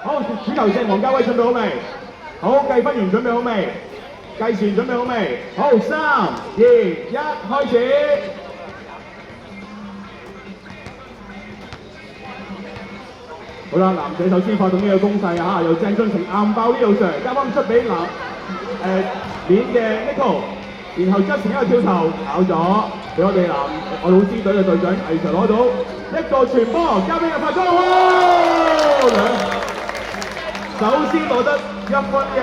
好，主球證黃家威準備好未？好，計分員準備好未？計時員準備好未？好，3、2、1，開始。好啦，男仔首先發動呢個攻勢啊，由鄭俊成硬爆呢度上，交翻出俾面嘅 Nico， 然後Justin一個跳投跑咗，俾我哋我老師隊嘅隊長魏 Sir 攞到一個傳波，交俾阿發哥，首先攞得1分嘅。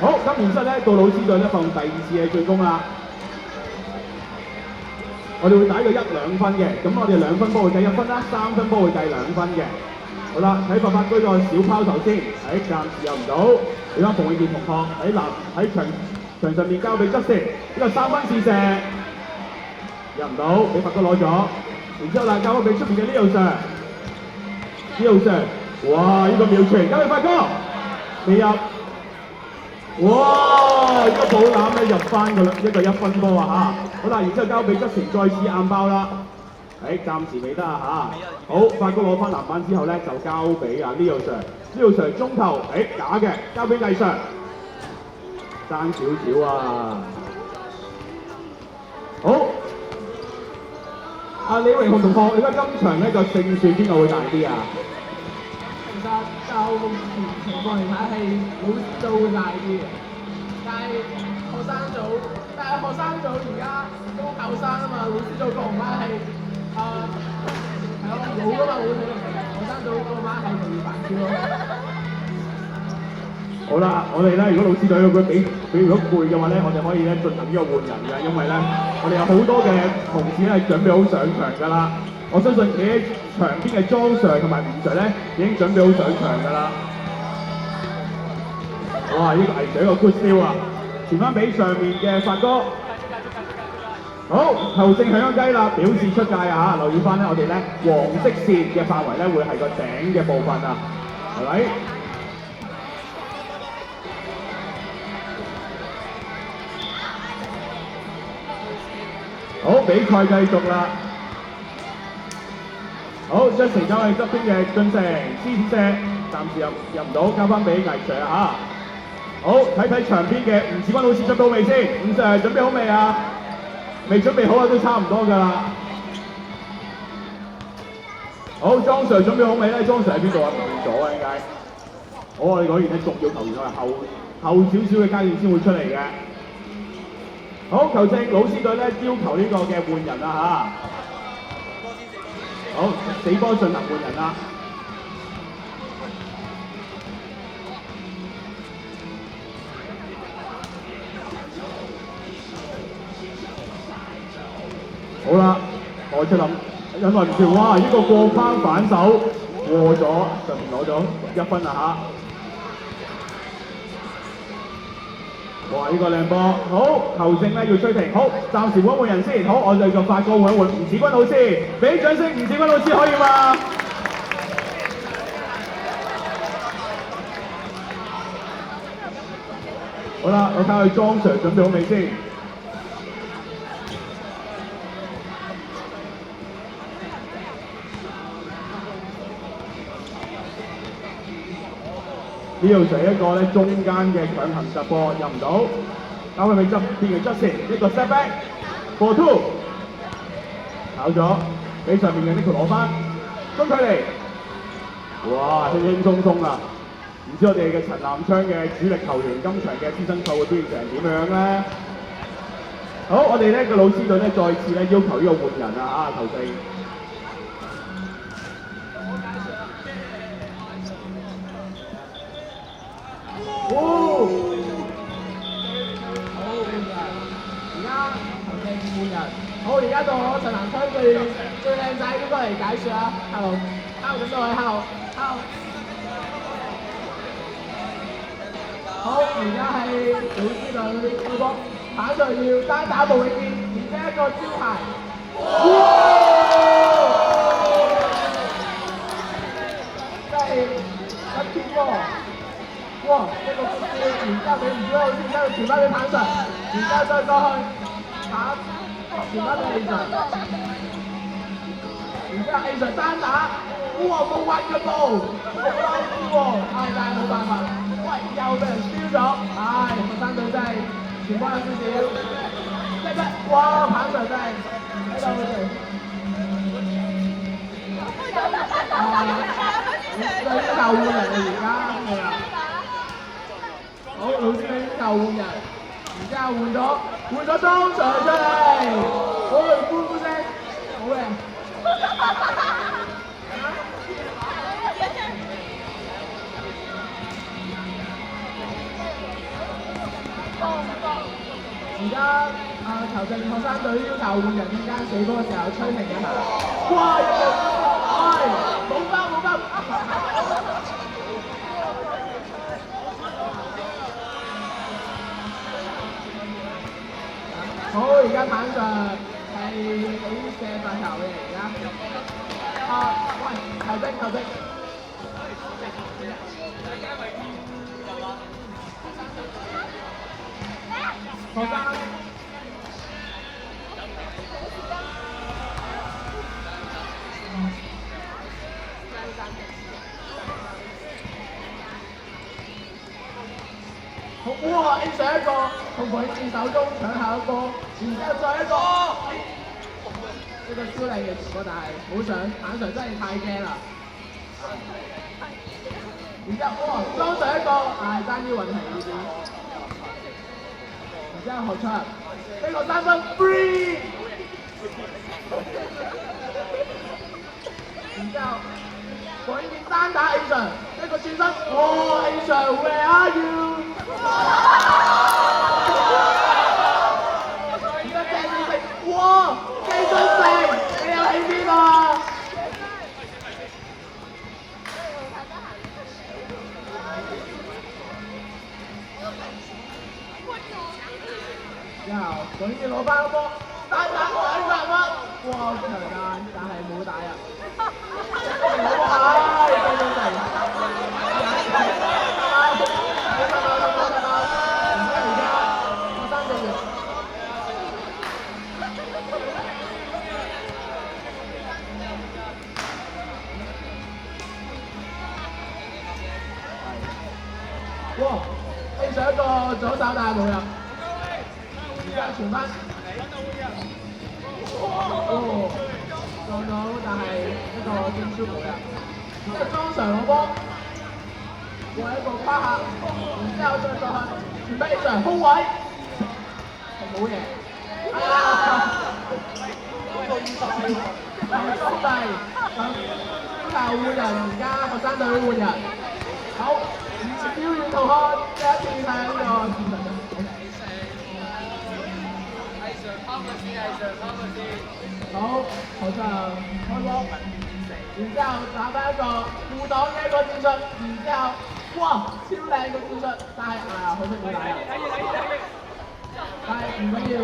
好，咁然之後咧到老師隊咧放第2次嘅進攻啦。我哋會打一個1、2分嘅，咁我哋2分波會計1分啦，3分波會計2分嘅。好啦，睇發居個小拋投先，暫時入唔到。而家馮永健同學喺場上面交俾Justin，呢個3分試射入唔到，俾發哥攞咗。然之後啦，交翻俾出面嘅Leo Sir，哇！呢個妙傳交俾發哥，未入。哇！呢個補籃咧入翻㗎啦，一個1分波啊嚇！好啦，然之後交俾Justin再次硬爆啦，暫時未得啊嚇！好，發哥攞翻籃板之後咧就交俾Leo Sir 中投，假嘅，交俾魏 Sir， 爭少少啊！好，李榮雄同學，你覺得今場呢個勝算邊個會大啲啊？其實就目前情況嚟睇係老師組會大啲嘅，但係學生組而家都後生啊嘛，老師組個馬係係咯老㗎嘛，學生組個馬係容易煩啲咯。好啦，我哋咧如果老師隊佢俾如果攰嘅話咧，我哋可以咧進行呢個換人嘅，因為咧我哋有好多嘅同事咧係準備好上場㗎啦。我相信企喺場邊嘅莊 Sir 同埋吳 Sir 咧已經準備好上場㗎啦。哇！呢個係一個 good steal 啊！傳翻俾上面嘅發哥。好，球證響雞啦，表示出界啊！留意翻咧，我哋咧黃色線嘅範圍咧會係個頂嘅部分啊，係咪？好，比賽繼續啦。好，Justin交去側邊嘅俊成，獅子射，暫時入唔到，交翻俾魏 Sir 啊。好，睇睇場邊嘅吳志斌老師準備好未先？吳 Sir 準備好未啊？未準備好啊，都差唔多㗎啦。好，莊 Sir 準備好未咧？莊 Sir 喺邊度啊？唔見咗啊，點解？好，我哋講完咧重要球員，我係後少少嘅階段先會出嚟嘅。好，球證老師隊咧要求呢個嘅換人啦嚇。好，死波進行換人啦。好啦，我出諗，引雲橋，哇！呢個過框反手過咗，上面攞咗1分啦嚇。哇！呢個靚波，好，球證咧要追停，好，暫時換人先，好，我哋就發個換吳子君老師，俾掌聲，吳子君老師可以嗎？好啦，我睇下莊 Sir 準備好未先？呢度就係一個咧中間嘅強行突破入唔到，交翻俾側邊嘅Justin，一個 step back for two， 跑咗，俾上面嘅Nico攞翻，中距離，哇，輕輕鬆鬆啊！唔知我哋嘅陳南昌嘅主力球員今場嘅資深賽會表現成點樣咧？好，我哋呢個老師隊咧再次咧要求呢個換人啊球證。好，而家到我陳南昌最靚仔嗰個嚟解説啊 ，Hello， 準備去 ，Hello。好，而家係老師隊開波，反上要單打無永健，而且一個招牌。即係一天波。哇！一個高招，然之後俾吳子老師，然之後傳翻俾坦 Sir， 然之後再過去打，傳翻俾李 Sir。然之後 A 上單打，哇冇運嘅步，好嬲啲喎，但係冇辦法，喂又俾人燒咗，學生隊真係全部有少少，即刻哇棒 Sir 真係喺度佢哋。對舊換人啊而家係啊，好老師俾舊換人，然之後換咗莊 Sir 出嚟，好歡呼聲，好嘅。而家球證學生隊要求換人中間死波嘅時候吹停一下。哇！一個冇包。好，而家棒上係俾射罰球嘅而家。喂，球證。學生。哇 ！A 上一個從佢手中搶下一個，然之後再一個，呢個超靚嘅傳波，但係好想棒上真係太驚啦。然之後哇，裝上一個，爭啲運氣呢啲。然之後學出呢個三分 free。然之後改變單打 A 上，一個轉身，哇 A 上 Where are you？ 而家鄭志成，哇鄭俊成，你又喺邊啊？之後永遠攞翻個波，單打兩個人乜？哇好強大，但係冇打入。鄭俊成。哇 ！A 上一個左手但係冇入，而家傳翻。哦，撞到但係一個正輸冇入。然之後莊 Sir 攞波，過一個跨下，然之後再傳俾 A Sir 空位，係冇嘢。兄弟，要求換人，而家學生隊換人。好。表演同學第一次睇呢個視頻。好，學生開波，然之後打翻一個護擋嘅一個戰術，然之後哇超靚嘅戰術，但係可惜冇打入。但係唔緊要，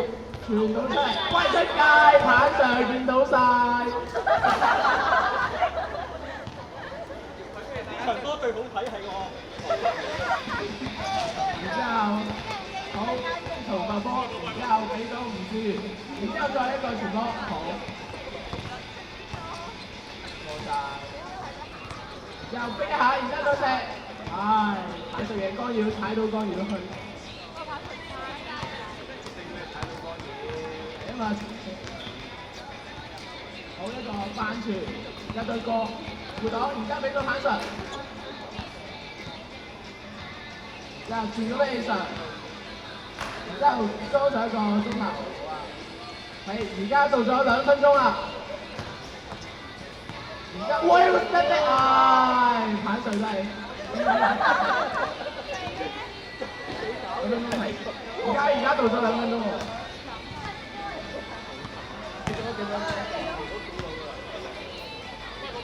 傳到出嚟，喂出界，棒上見到晒。場波最好睇係我。然之後，好重發波，然之後俾咗吳志源，然之後再一個傳波，好，冇晒，又逼一下，然之後再射，踩到嘢干擾，踩到干擾去，因為好一個翻傳，一對過，護擋，然之後俾咗棒上。又傳咗俾 A 上，然之後裝上一個鐘頭，係而家到咗2分鐘啦。然之後，哇！一個棒上真係，而家到咗2分鐘喎。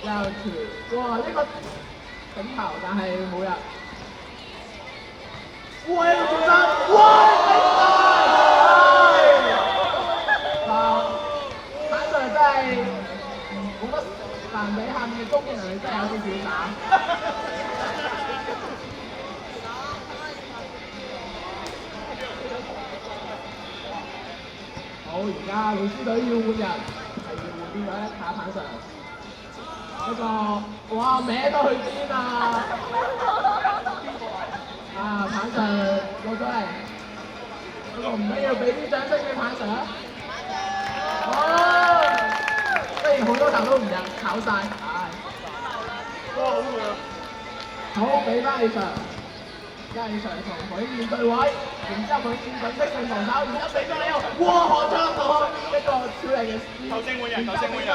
又傳，哇！呢個頂頭，但係冇入。哇！一個轉身，哇！棒 Sir 真係冇乜難比下面嘅攻擊能力，真係有啲少打。好，而家老師隊要換人，係要換邊個咧？打棒 Sir。嗰個哇歪到去邊啊！啊，棒 Sir 落咗嚟，嗰個唔緊要，俾啲掌聲俾棒 Sir。哦，雖然好多球都唔入，炒晒，唉。哇，好攰啊！好，俾翻你 Sir。而家你 Sir 同許燕對位，然之後許燕準備性防守，然之後俾咗你又，哇！何卓同一個超靚嘅 C。球證換人，球證換人。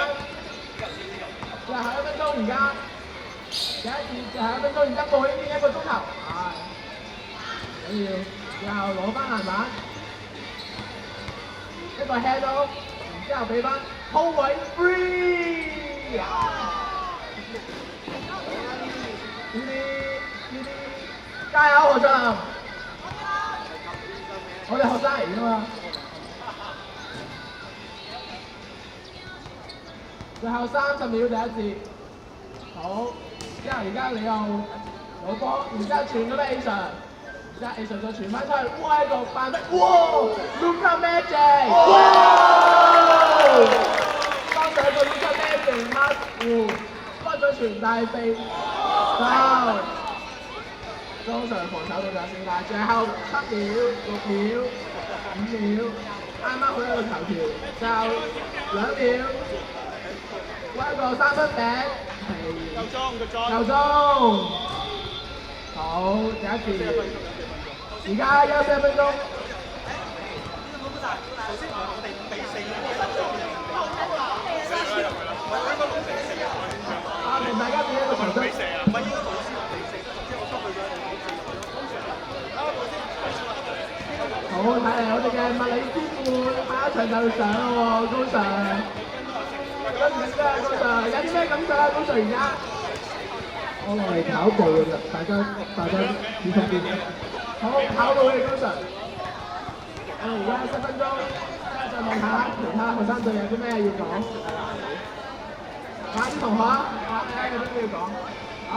最後1分鐘，而家最後1分鐘，而家過去呢1個鐘頭，唉，緊要，最後攞翻籃板，一個 head off，然之後俾翻後衞 free， 加油何卓林，我哋學生嚟㗎嘛。最後30秒第一節，好，之後而家你又攞波，然之後傳咗俾 A Sir， 然之後 A Sir 再傳翻出去，哇一個犯規，哇 Luka Magic， 哇，當上一個 Luka Magic 乜翻咗傳大臂，foul，當上防守到就算啦，最後7秒、6秒、5秒，啱啱好一個球條，就2秒。一個3分餅，夠鐘，好，第一節，而家休息1分鐘。啊，同大家俾一個長追。好，睇嚟我哋嘅物理天賦下一場就上咯喎，高 Sir。跟住咧，高 Sir 有啲咩感想啊？高 Sir 而家我落嚟跑步嘅啫，大家小心啲。好，跑步嘅高 Sir。我哋而家7分鐘，再問下其他學生隊有啲咩要講。啲同學啊，有啲咩要講？啊？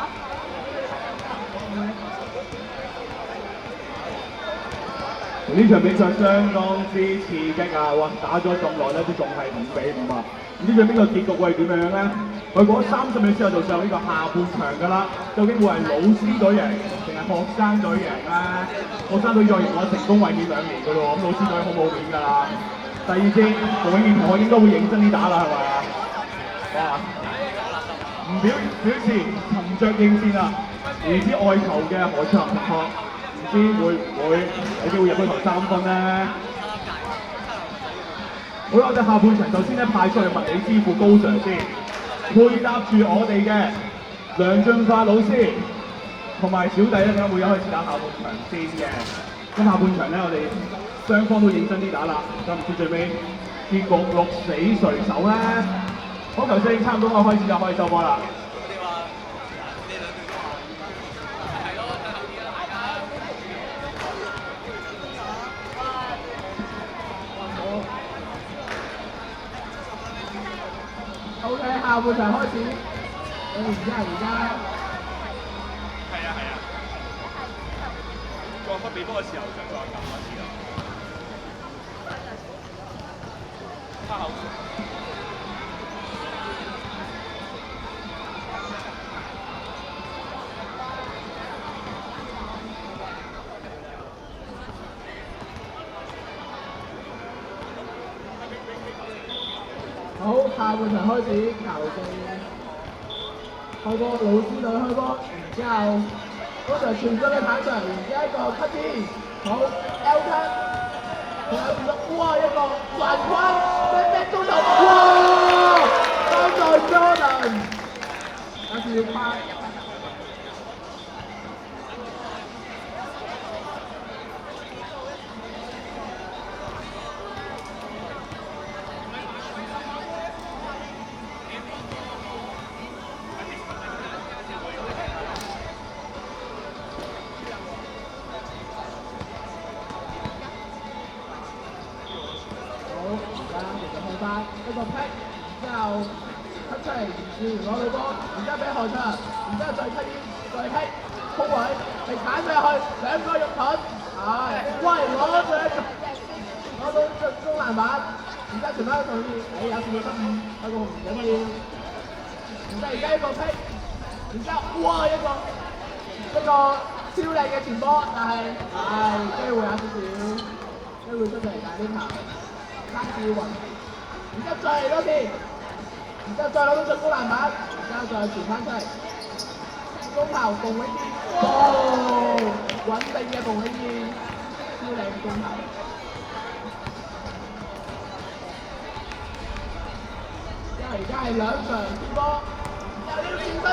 呢場比賽相當之刺激啊！哇，打咗咁耐咧，都仲係5-5啊！唔知最尾個結局會係點樣咧？佢過咗30秒之後就上呢個下半場㗎啦，究竟會係老師隊贏定係學生隊贏咧？學生隊再贏我成功衛冕2年㗎咯，咁老師隊好冇面㗎啦。第二節，馮永健同學應該會認真啲打啦，係咪啊？哇！唔表示沉着應戰啊！而知外球嘅何卓林同學。唔知會唔會有機會入到頭3分咧？好啦，我哋下半場首先咧派出去物理之父高 Sir 先，配搭住我哋嘅梁俊發老師同埋小弟咧，會有開始打下半場先嘅。咁下半場咧，我哋雙方都認真啲打啦。咁唔知最尾結局鹿死誰手咧？好，球聲差唔多，我開始就可以收波啦。OK， 下半場開始，我哋而家係啊，再分俾波嘅時候就再撳一次啦。花口。好，下半場開始，球證開波，老師隊開波，然之後嗰場傳咗俾棒 Sir，然之後一個 cut 邊，好 L cut， 仲有變咗，哇一個橫框，咩中投，哇！幫助 Jordan， 有時要拍。一個 pick， 然之後出嚟，攞到波，然之後俾何卓，然之後再 cut 再 pick， 空位，被鏟上去，2個肉盾，喂攞到中籃板，然之後傳翻上去，有時要失誤，不過唔緊要。然之後而家一個劈，然之後哇一個超靚嘅傳波，但係機會有少少，機會出咗嚟，但係呢球三次雲，然之後再嚟多次，然之後再攞到進攻籃板，然之後再傳翻出嚟，中投馮永健，穩定嘅馮永健，超靚嘅中投。而家係兩場接波，有呢個轉身，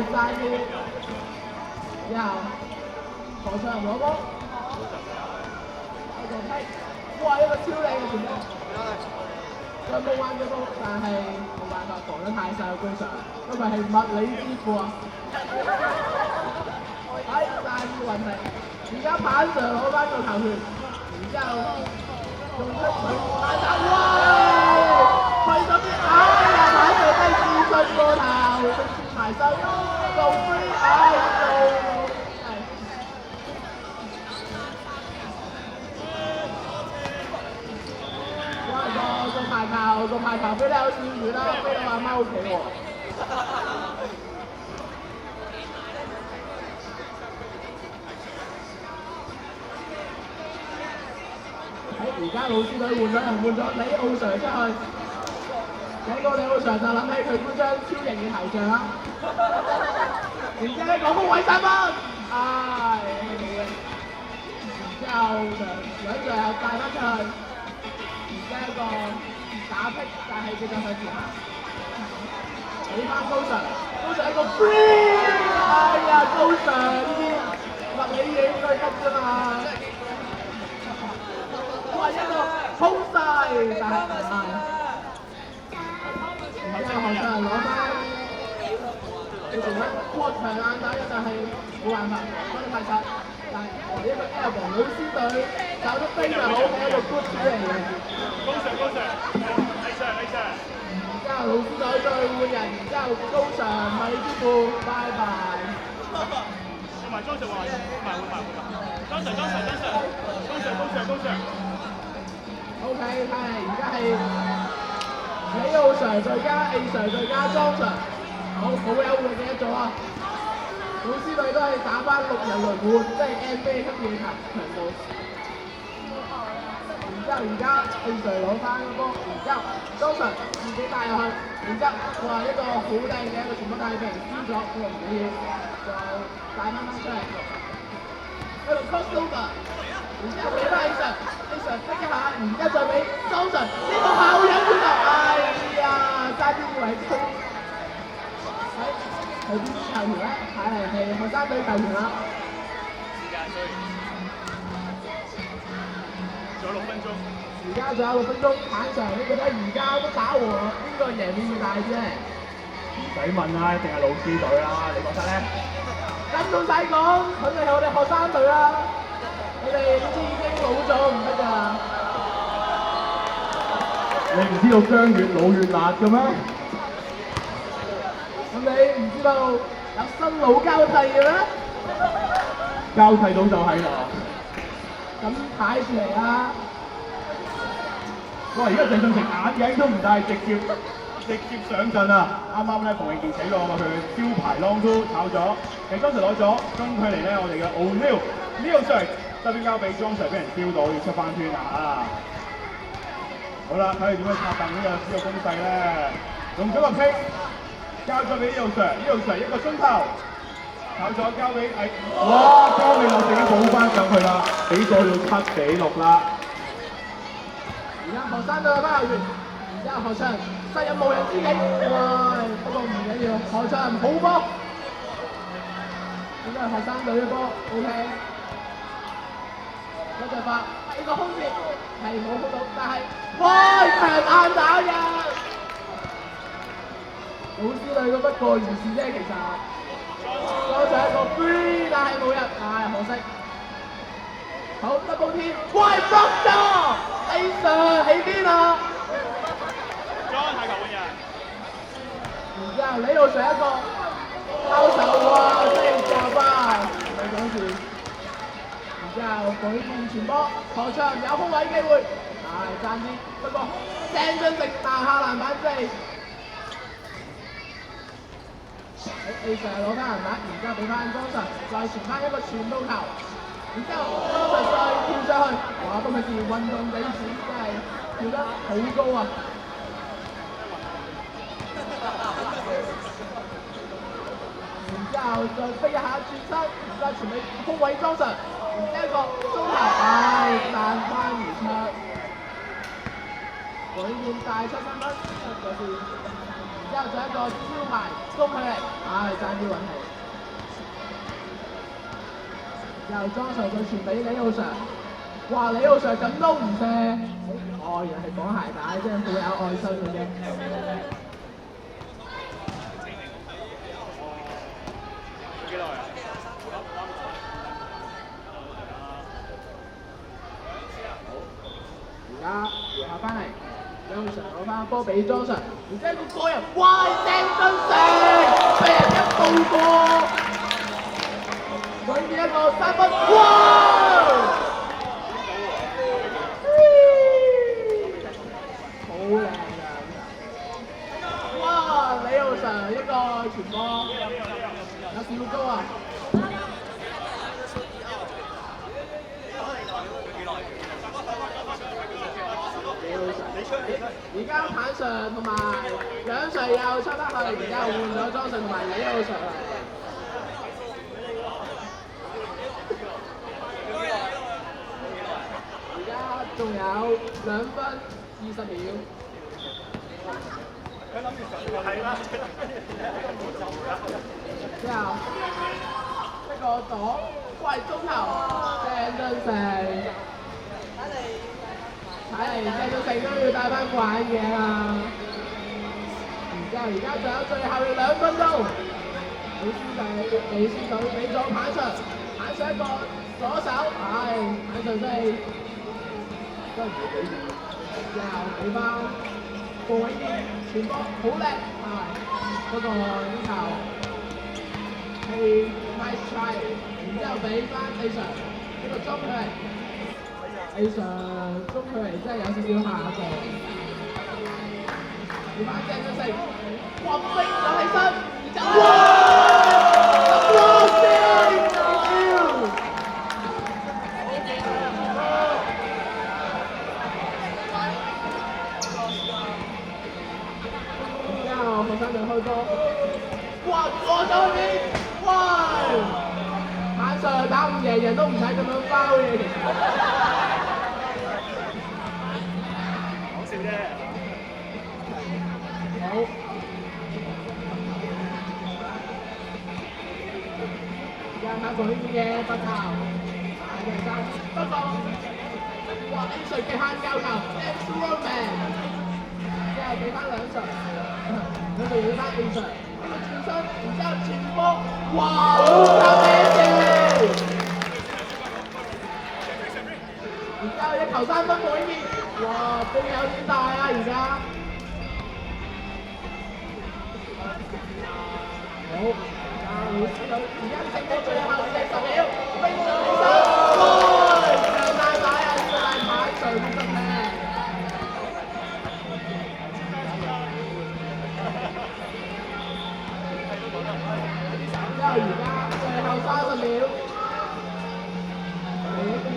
爭啲，之後何卓仁攞波，一個批，哇一個超靚嘅傳波，再冇彎咗波，但係冇辦法防得太細個高上，因為係物理之父啊，爭啲運氣，而家板上攞翻個球權，然之後用出佢板手，哇！去咗邊？板上低自信個頭，直接埋身做 free， 哇個排球飛得有少遠啦，飛到阿媽屋企喎。而家老師隊換咗人，換咗李奧 Sir 出去。講到李奧 Sir 就諗起佢嗰張超型嘅頭像啦。然之後咧講個位三分，冇嘅。然之後兩隊又帶翻出去，然之後一個打劈，但係繼續向前行。俾翻高 Sir，高 Sir 一個 free， 高 Sir 呢啲物理嘢應該得㗎嘛。一個衝勢，但係唔係。然之後何卓仁攞翻，佢仲喺擴長眼打嘅，但係冇辦法，分得太細。但係一個 elbow 老師隊搞得非常好嘅一個 good play 嚟嘅。高 Sir， 李 Sir。然之後老師隊再換人，然之後高 Sir 米之父，拜拜。同埋張 Sir 話換埋。張 Sir。O.K. 係，而家係李奧 Sir 再加 A Sir 再加莊 Sir， 好有活力嘅一組啊！老師隊都係打翻6人輪換，即係 NBA 級別強度。然之後而家 A Sir 攞翻個波，然之後莊 Sir 自己帶入去，然之後哇一個好靚嘅一個傳波帶俾人輸咗，佢又唔好嘢，就帶翻出嚟，一個 crossover。然之後俾翻 A Sir 逼一下，然之後再俾莊 Sir 呢個後仰轉頭，爭啲以為佢喺邊球權咧？睇嚟係學生隊球權啦。時間追，仲有6分鐘。而家仲有6分鐘，坦場你覺得而家都打和，邊個贏面最大啫？唔使問啦，一定係老師隊啦，你覺得咧？咁仲使講，佢哋係我哋學生隊啦。你哋呢啲已經老咗唔得㗎。你唔知道薑越老越辣嘅咩？咁你唔知道有新老交替嘅咩？交替到就係啦。咁睇住嚟啦。哇！而家鄭俊成眼鏡都唔戴，直接上陣啊！啱啱咧馮永健死咗啊嘛，佢招牌 long two 炒咗，其實當時攞咗中距離咧，我哋嘅 O'Neal 呢個上側邊交俾莊 Sir 俾人燒到，要出翻圈啊！好啦，睇佢點樣拆彈呢個攻勢咧，用咗個 pick 交咗俾呢個 Sir 一個中投，炒咗交俾哇！交俾我自己補翻上去啦，比數要7-6啦。而家學生隊嘅翻球員，然之後學長殺入無人之境，不過唔緊要，學長好波，應該係學生隊嘅波 ，OK。嗰隻發呢個空接係冇空到，但係強硬打人，老師隊都不過如是啫，其實。嗰隻一個 free， 但係冇人，可惜。好 double team， block 咗 ，A Sir 喺邊啊？太球換人。然之後李奧 Sir 一個拋手哇，真係過翻，唔係講笑。然之後舉劍傳波，何卓仁有空位機會，爭啲，不過鄭俊成拿下籃板4。A 上攞翻人物，然之後俾翻莊臣，再傳翻一個傳到球，然之後莊臣再跳上去，哇！今次運動比賽真係跳得好高啊！然之後再飛一下轉身，然之後傳俾空位莊臣，然之後一個中球，彈翻而出，永遠大出3分，出咗線。之後再一個招牌攻佢嚟，爭啲揾氣。之後莊臣再傳俾李浩常，哇！李浩常咁都唔射，原來係綁鞋帶，真係好有愛心嘅啫。幾耐啊？而家回合翻嚟。張常攞翻波俾莊臣，然之後個個人，哇！鄭俊成被人一步過，佢呢一個3分，哇！好靚㗎！哇！李浩常一個傳波，有少高啊！而家坦上同埋兩隊又出得去，而家換咗莊臣同埋李浩常嚟。而家仲有2分20秒。佢諗住上個係啦，之後一個擋，喂中球，鄭俊成。睇嚟鄭俊成都要戴翻副眼鏡啊！然之後而家仲有最後2分鐘，李思隊俾咗坦上一個左手，坦上真係唔會俾面。之後俾翻郭偉健傳波好叻，嗰個呢球係 nice try， 然之後俾翻李常呢個中佢。李常中距離真係有少少下降，而翻鄭俊成，哇飛咗起身，然之後哇射！然之後後生隊開波，哇過咗去邊，喂！坦上打唔贏人都唔使咁樣包嘅其實。好，而家睇佢嘅不球，不過，哇 A 隊嘅慳交球 ，X Roman， 之後俾翻2隊，佢哋要翻A 隊，呢個轉身，然之後傳波，哇，好咩然之後一球3分改變，哇，都有點大啊而家。好，而家剩到最後40秒，飛咗起身，上大牌啊！呢個大牌上得咩？之後而家最後30秒，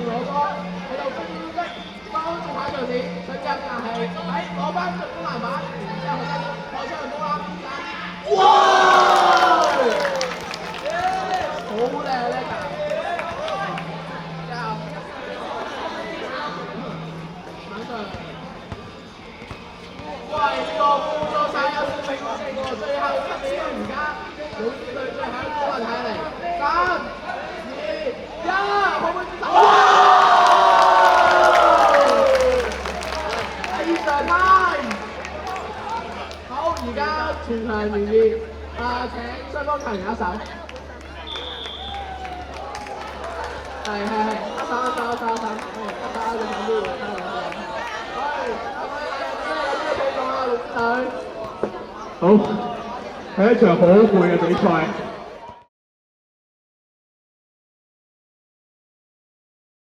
攞波喺度飛幫住下場線，想入但係攞翻進攻籃板，之後開出嚟波啦！哇！好靚呢球！之後晚上，喂呢個輔助晒有小明喎，最後7秒而家老師隊最後一個人睇嚟，3、2、1，可唔可以接受？Extra time！ 好，而家全場連熱，請雙方球員一手。係，一手，一手，好，係一場好攰嘅比賽。